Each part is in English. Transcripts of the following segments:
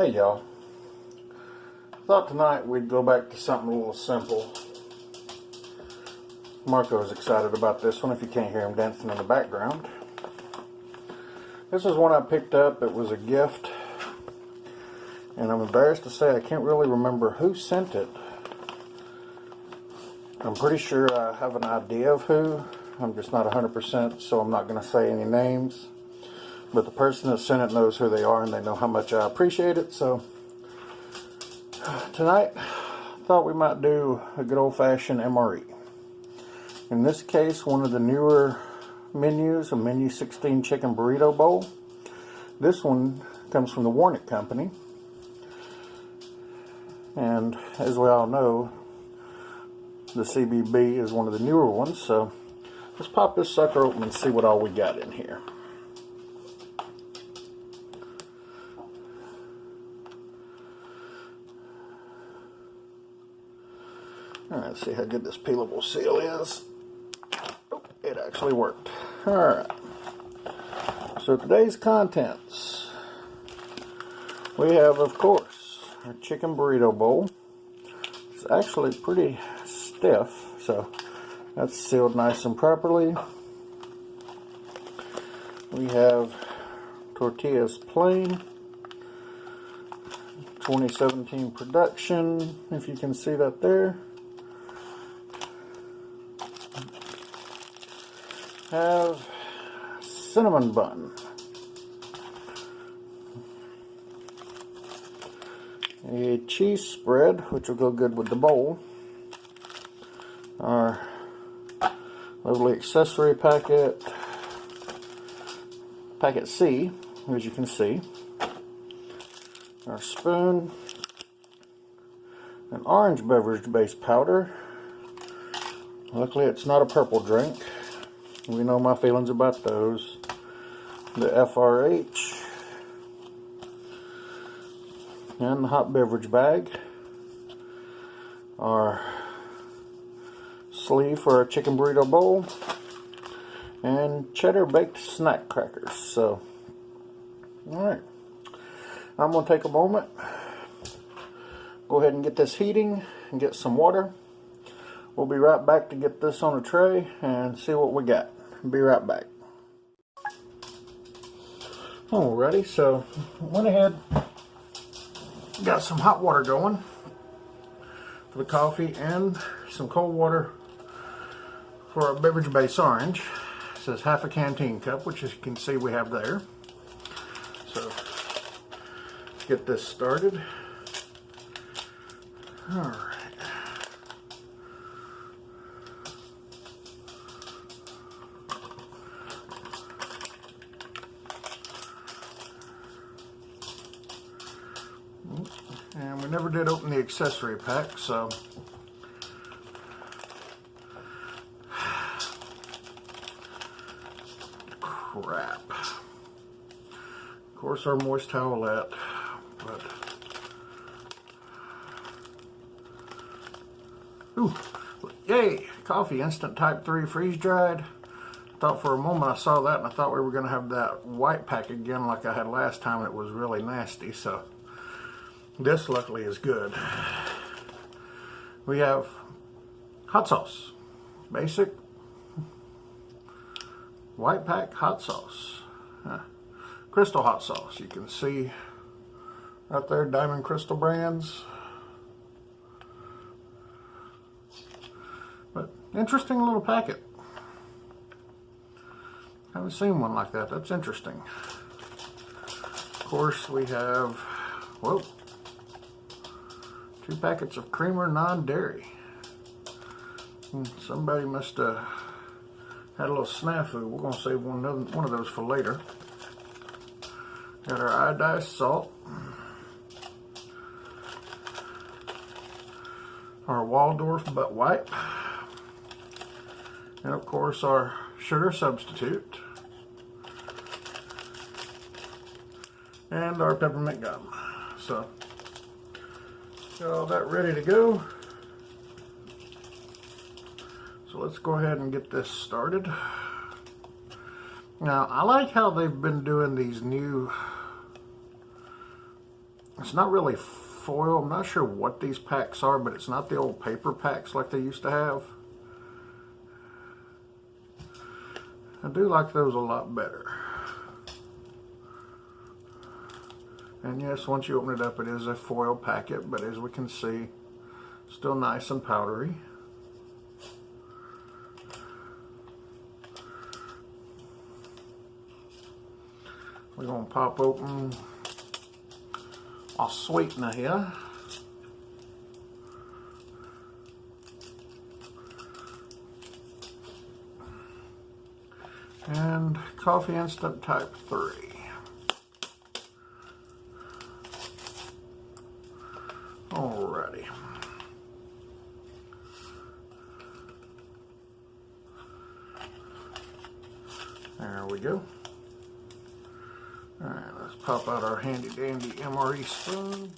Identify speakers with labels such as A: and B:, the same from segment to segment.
A: Hey y'all, thought tonight we'd go back to something a little simple. Marco's excited about this one if you can't hear him dancing in the background. This is one I picked up. It was a gift, and I'm embarrassed to say I can't really remember who sent it. I'm pretty sure I have an idea of who. I'm just not 100%, so I'm not going to say any names. But the person that sent it knows who they are, and they know how much I appreciate it. So tonight, I thought we might do a good old-fashioned MRE. In this case, one of the newer menus, a Menu 16 Chicken Burrito Bowl. This one comes from the Warnick Company. And as we all know, the CBB is one of the newer ones. So let's pop this sucker open and see what all we got in here. Alright, see how good this peelable seal is. Oh, it actually worked. Alright. So today's contents. We have, of course, our Chicken Burrito Bowl. It's actually pretty stiff, so that's sealed nice and properly. We have Tortillas Plain. 2017 production, if you can see that there. Have cinnamon bun, a cheese spread, which will go good with the bowl, our lovely accessory packet, packet C, as you can see, our spoon, an orange beverage base powder. Luckily it's not a purple drink. We know my feelings about those. The FRH and the hot beverage bag. Our sleeve for our chicken burrito bowl and cheddar baked snack crackers. So, alright, I'm going to take a moment, go ahead and get this heating and get some water. We'll be right back to get this on a tray and see what we got. Be right back. Alrighty, so went ahead, got some hot water going for the coffee and some cold water for our beverage base orange. It says half a canteen cup, which as you can see we have there. So let's get this started. Alright. And we never did open the accessory pack, so crap. Of course, our moist towelette, but ooh, yay! Coffee, instant type 3 freeze dried. Thought for a moment I saw that and I thought we were going to have that white pack again like I had last time. It was really nasty, so this luckily is good. We have hot sauce, basic white pack hot sauce, crystal hot sauce. You can see right there, Diamond Crystal brands. But interesting little packet. Haven't seen one like that. That's interesting. Of course, we have, whoa, 2 packets of creamer non-dairy. Somebody must have had a little snafu. We're going to save one of those for later. Got our iodized salt. Our Waldorf butt wipe. And of course our sugar substitute. And our peppermint gum. So, got all that ready to go. So let's go ahead and get this started. Now, I like how they've been doing these new It's not really foil. I'm not sure what these packs are, but it's not the old paper packs like they used to have. I do like those a lot better. And yes, once you open it up, it is a foil packet, but as we can see, still nice and powdery. We're going to pop open our sweetener here. And Coffee Instant Type 3. Alrighty. There we go. Alright, let's pop out our handy dandy MRE spoon.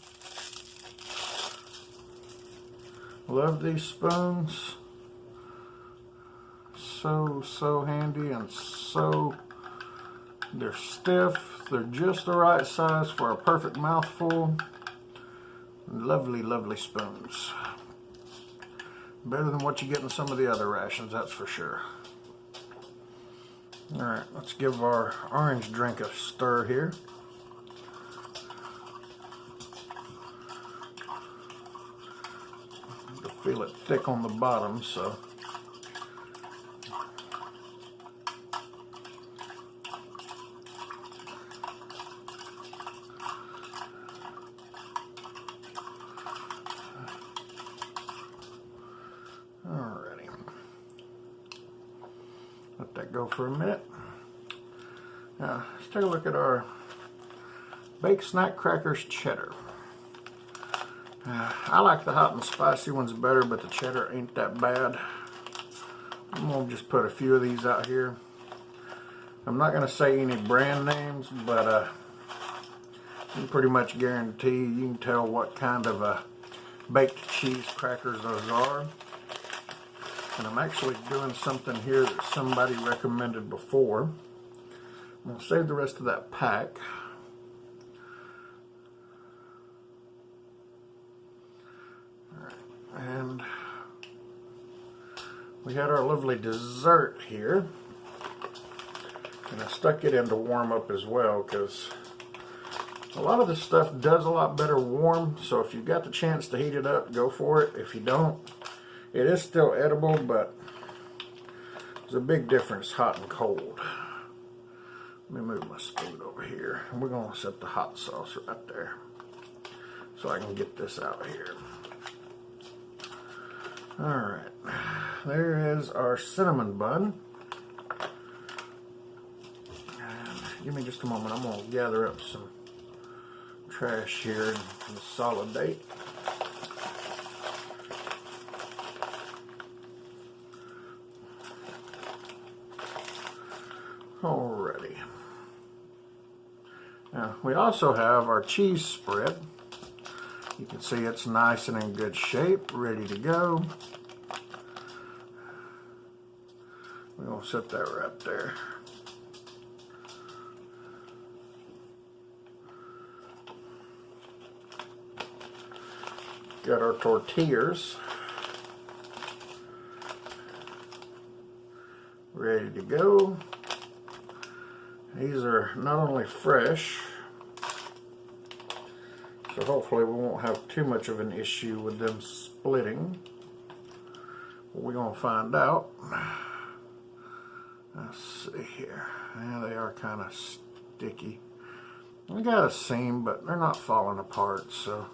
A: Love these spoons. So handy, and they're stiff. They're just the right size for a perfect mouthful. Lovely, lovely spoons. Better than what you get in some of the other rations, that's for sure. Alright, let's give our orange drink a stir here. You feel it thick on the bottom, so. Alrighty. Let that go for a minute. Now, let's take a look at our baked snack crackers cheddar. I like the hot and spicy ones better, but the cheddar ain't that bad. I'm going to just put a few of these out here. I'm not going to say any brand names, but you can pretty much guarantee you can tell what kind of baked cheese crackers those are. And I'm actually doing something here that somebody recommended before. I'm going to save the rest of that pack. Alright, and we had our lovely dessert here. And I stuck it in to warm up as well, because a lot of this stuff does a lot better warm. So if you've got the chance to heat it up, go for it. If you don't, it is still edible, but there's a big difference hot and cold. Let me move my spoon over here, and we're going to set the hot sauce right there so I can get this out here. Alright, there is our cinnamon bun. And give me just a moment, I'm going to gather up some trash here and consolidate. Alrighty. Now, we also have our cheese spread. You can see it's nice and in good shape, ready to go. We're going to set that right there. Got our tortillas ready to go. These are not only fresh, so hopefully we won't have too much of an issue with them splitting. We're going to find out. Let's see here. Yeah, they are kind of sticky. They got a seam, but they're not falling apart, so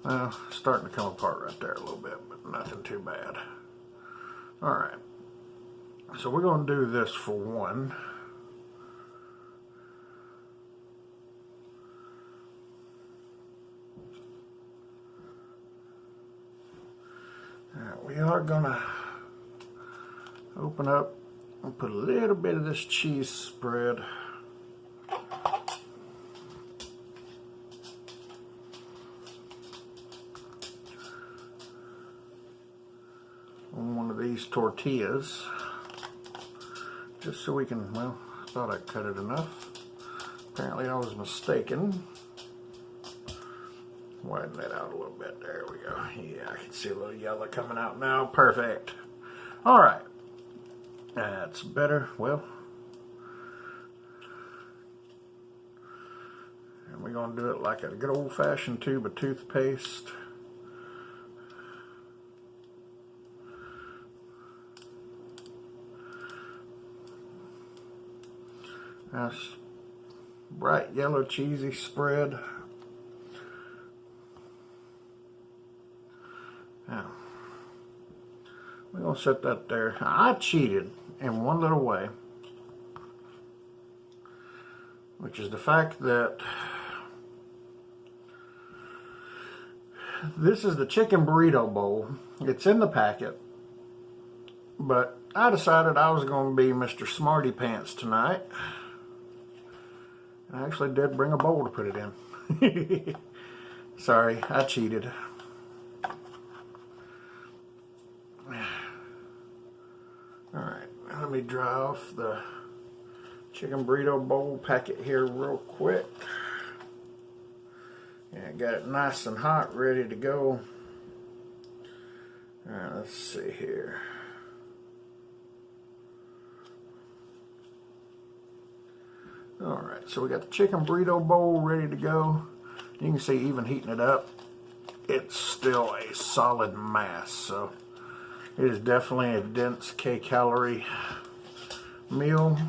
A: well, starting to come apart right there a little bit, but nothing too bad. Alright, so we're going to do this for one. We are going to open up and put a little bit of this cheese spread on one of these tortillas, just so we can, well, I thought I cut it enough. Apparently I was mistaken. widen that out a little bit. There we go. Yeah, I can see a little yellow coming out now. Perfect. All right. That's better. Well, and we're going to do it like a good old-fashioned tube of toothpaste. Nice bright yellow cheesy spread. Now, we're going to set that there. I cheated in one little way, which is the fact that this is the Chicken Burrito Bowl. It's in the packet, but I decided I was going to be Mr. Smarty Pants tonight. I actually did bring a bowl to put it in. Sorry, I cheated. Alright, let me dry off the Chicken Burrito Bowl packet here real quick. Yeah, got it nice and hot, ready to go. Alright, let's see here. Alright, so we got the Chicken Burrito Bowl ready to go. You can see even heating it up, it's still a solid mass. So it is definitely a dense K-calorie meal.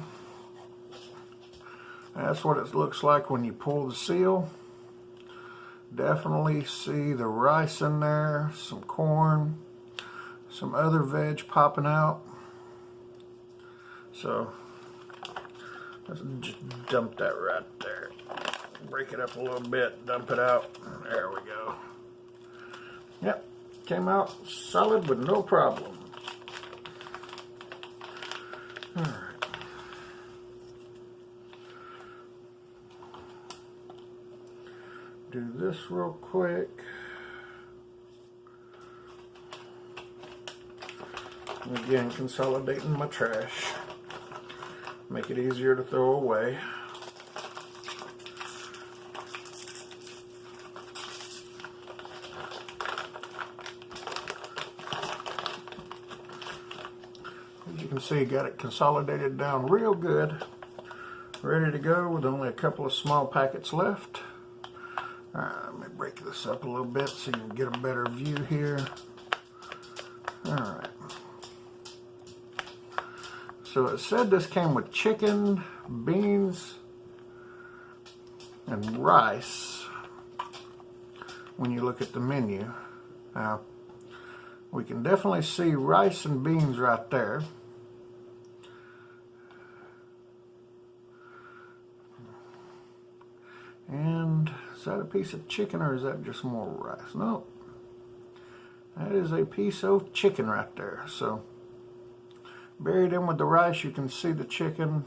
A: That's what it looks like when you pull the seal. Definitely see the rice in there, some corn, some other veg popping out. So let's just dump that right there. Break it up a little bit, dump it out. There we go. Yep, came out solid with no problem. Alright. Do this real quick. Again, consolidating my trash. Make it easier to throw away. As you can see, got it consolidated down real good. Ready to go with only a couple of small packets left. Alright, let me break this up a little bit so you can get a better view here. Alright. So it said this came with chicken, beans, and rice when you look at the menu. Now, we can definitely see rice and beans right there. And is that a piece of chicken or is that just more rice? No, that is a piece of chicken right there. So buried in with the rice, you can see the chicken.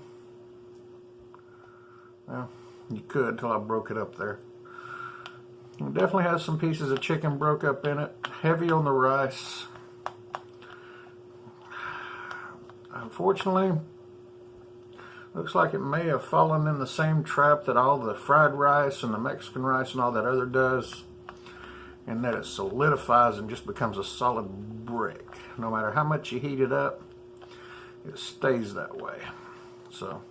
A: Well, you could until I broke it up there. It definitely has some pieces of chicken broke up in it. Heavy on the rice. Unfortunately, looks like it may have fallen in the same trap that all the fried rice and the Mexican rice and all that other does, and that it solidifies and just becomes a solid brick. No matter how much you heat it up, it stays that way. So,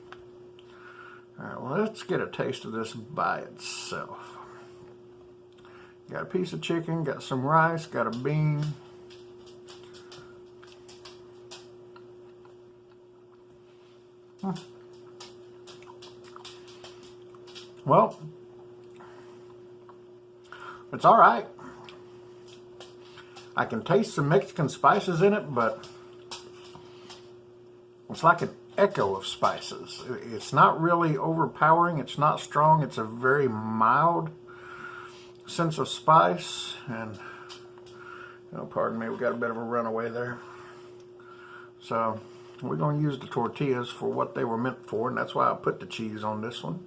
A: alright, well, let's get a taste of this by itself. Got a piece of chicken, got some rice, got a bean. Well, it's alright. I can taste some Mexican spices in it, but it's like an echo of spices. It's not really overpowering, it's not strong, it's a very mild sense of spice. And, pardon me, we got a bit of a runaway there. So, we're going to use the tortillas for what they were meant for, and that's why I put the cheese on this one.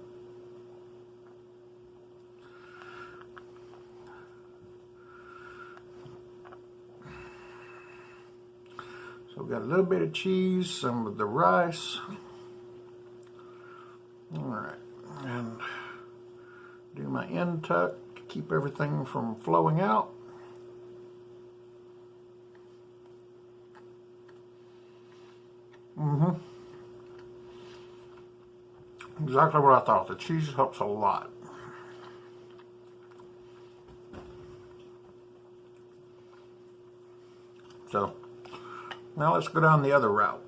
A: So we've got a little bit of cheese, some of the rice. Alright, and do my end tuck keep everything from flowing out. Exactly what I thought. The cheese helps a lot. So now let's go down the other route.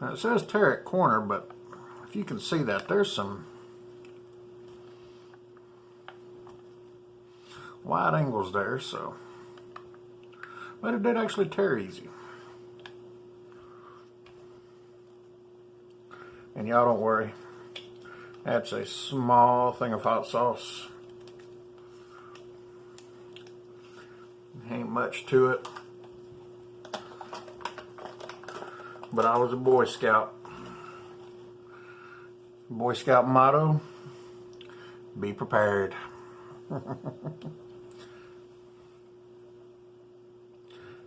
A: Now it says Terrac corner, but if you can see that, there's some wide angles there, so, but it did actually tear easy. And y'all don't worry, that's a small thing of hot sauce. Ain't much to it, but I was a Boy Scout. Boy Scout motto, be prepared.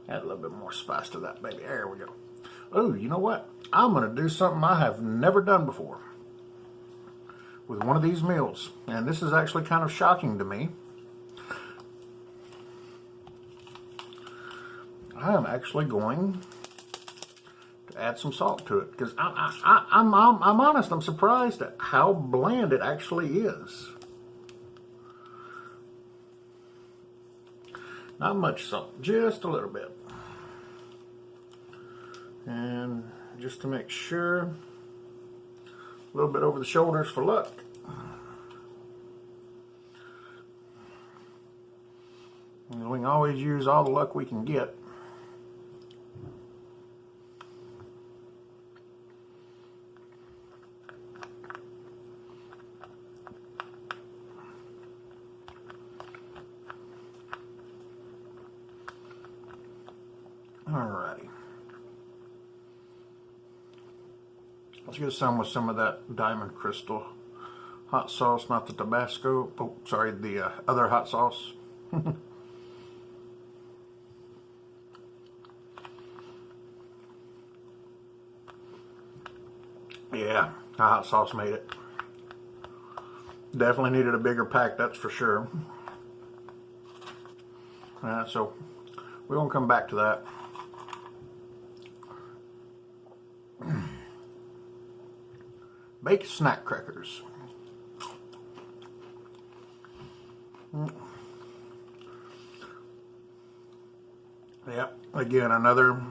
A: Add a little bit more spice to that, baby. There we go. Oh, you know what? I'm going to do something I have never done before with one of these meals. And this is actually kind of shocking to me. I am actually going to add some salt to it. Because I'm honest, I'm surprised at how bland it actually is. Not much salt, just a little bit. And just to make sure, a little bit over the shoulders for luck. And we can always use all the luck we can get. Alrighty. Let's get some with some of that Diamond Crystal hot sauce, not the Tabasco. Oh, sorry, the other hot sauce. Yeah, the hot sauce made it. Definitely needed a bigger pack, that's for sure. So we're gonna come back to that. Baked snack crackers. Yeah, again, another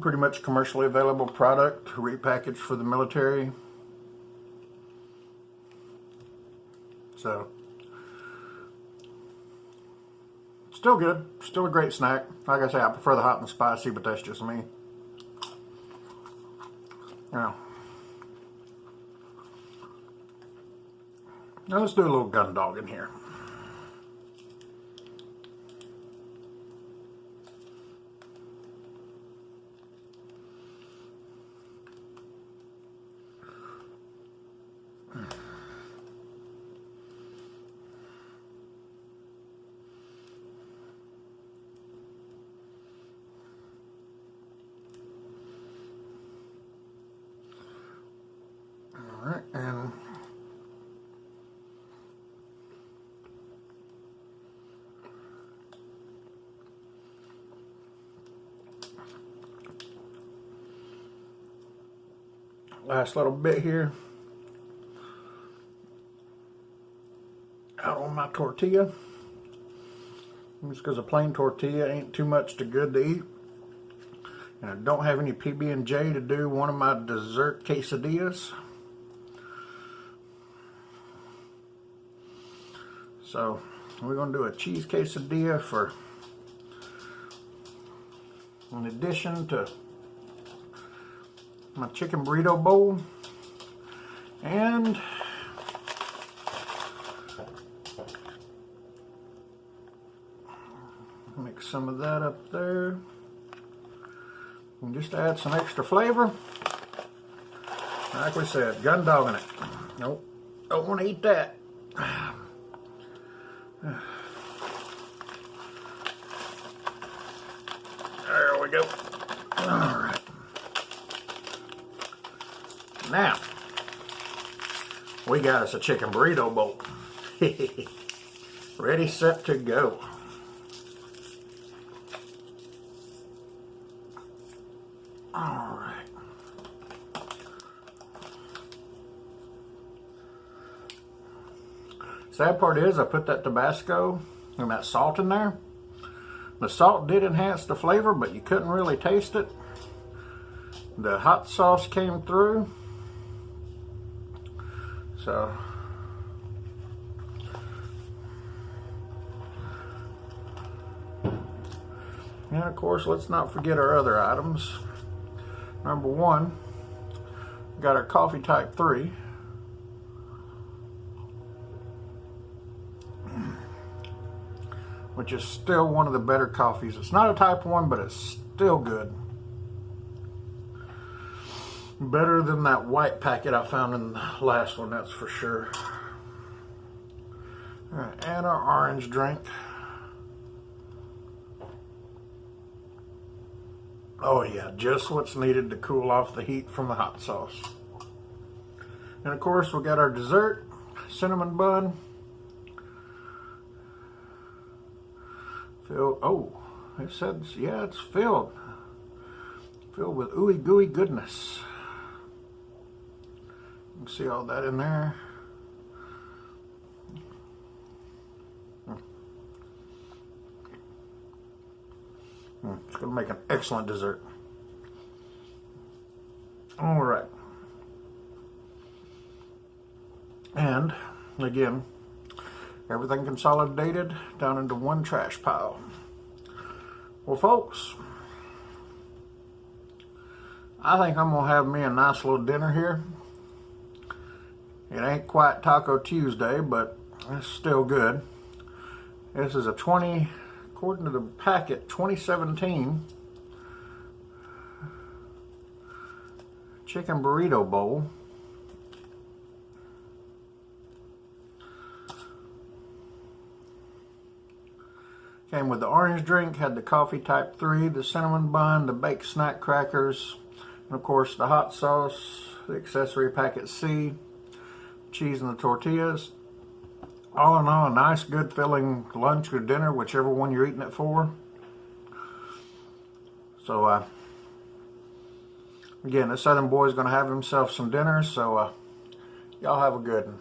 A: pretty much commercially available product, repackaged for the military. So, still good, still a great snack. Like I say, I prefer the hot and spicy, but that's just me. Now let's do a little gun dog in here. All right, and last little bit here out on my tortilla, just because a plain tortilla ain't too much too good to eat, and I don't have any PB&J to do one of my dessert quesadillas. So we're going to do a cheese quesadilla for, in addition to my Chicken Burrito Bowl, and mix some of that up there, and just add some extra flavor. Like we said, gun dogging it. Nope, don't want to eat that. There we go. All right. Now, we got us a chicken burrito bowl. Ready, set to go. All right. Sad part is I put that Tabasco and that salt in there. The salt did enhance the flavor, but you couldn't really taste it. The hot sauce came through. So, and of course, let's not forget our other items. Number one, we got our coffee type 3. Which is still one of the better coffees. It's not a type 1, but it's still good. Better than that white packet I found in the last one, that's for sure. All right, and our orange drink. Oh yeah, just what's needed to cool off the heat from the hot sauce. And of course, we got our dessert, cinnamon bun. Filled, oh, it says, yeah, it's filled with ooey gooey goodness. You can see all that in there. It's going to make an excellent dessert. All right. And again, everything consolidated down into one trash pile. Well, folks, I think I'm going to have me a nice little dinner here. It ain't quite Taco Tuesday, but it's still good. This is a according to the packet, 2017 Chicken Burrito Bowl. Came with the orange drink, had the coffee type 3, the cinnamon bun, the baked snack crackers, and of course the hot sauce, the accessory packet C, cheese and the tortillas. All in all, a nice, good filling lunch or dinner, whichever one you're eating it for. So, again, this Southern boy is going to have himself some dinner, so y'all have a good one.